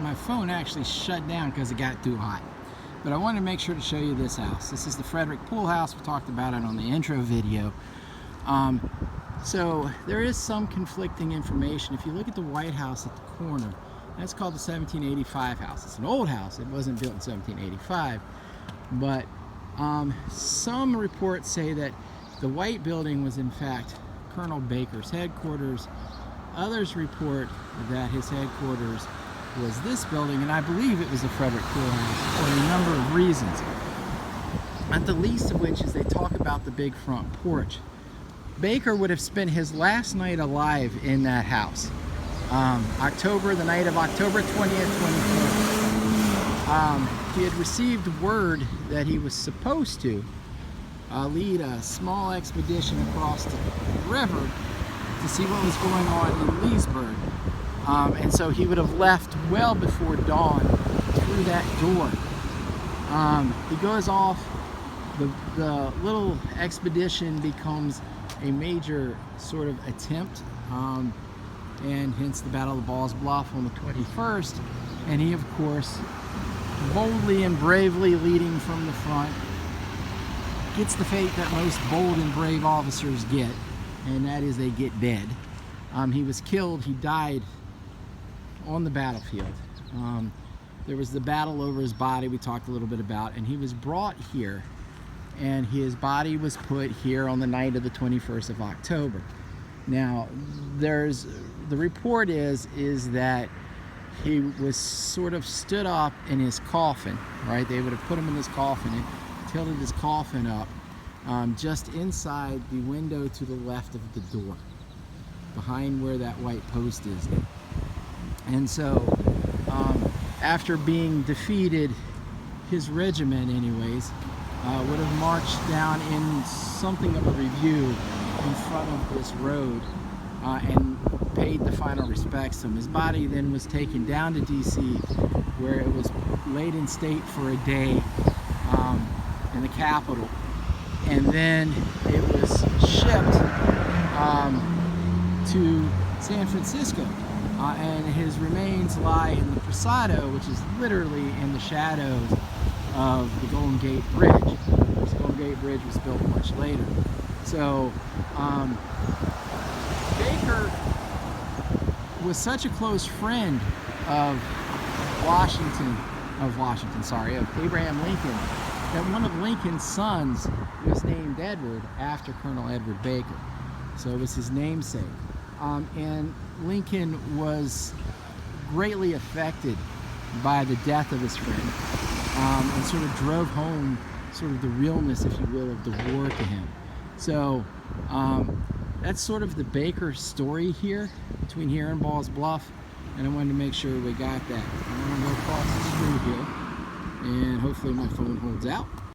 my phone actually shut down because it got too hot. But I wanted to make sure to show you this house. This is the Frederick Poole house. We talked about it on the intro video. So there is some conflicting information. If you look at the White House at the corner, that's called the 1785 house. It's an old house. It wasn't built in 1785. But some reports say that the white building was in fact Colonel Baker's headquarters. Others report that his headquarters was this building, and I believe it was the Frederick Poole house for a number of reasons. Not the least of which is they talk about the big front porch. Baker would have spent his last night alive in that house. The night of October 20th, 24th. He had received word that he was supposed to lead a small expedition across the river to see what was going on in Leesburg. And so he would have left well before dawn through that door. He goes off, the little expedition becomes a major sort of attempt, and hence the Battle of Balls Bluff on the 21st. And he, of course, boldly and bravely leading from the front, gets the fate that most bold and brave officers get, and that is they get dead. He was killed, he died on the battlefield. There was the battle over his body we talked a little bit about, and he was brought here, and his body was put here on the night of the 21st of October. Now, the report is that he was sort of stood up in his coffin, right? They would have put him in his coffin and tilted his coffin up just inside the window to the left of the door, behind where that white post is. And so, after being defeated, his regiment anyways, would have marched down in something of a review in front of this road and paid the final respects to him. His body then was taken down to DC, where it was laid in state for a day in the Capitol, and then it was shipped to San Francisco, and his remains lie in the Prasado, which is literally in the shadows of the Golden Gate Bridge. The Golden Gate Bridge was built much later. So Baker was such a close friend of Abraham Lincoln, that one of Lincoln's sons was named Edward after Colonel Edward Baker. So it was his namesake. And Lincoln was greatly affected by the death of his friend, and sort of drove home sort of the realness, if you will, of the war to him. So that's sort of the Baker story here, between here and Balls Bluff, and I wanted to make sure we got that. I'm going to go across the street here, and hopefully my phone holds out.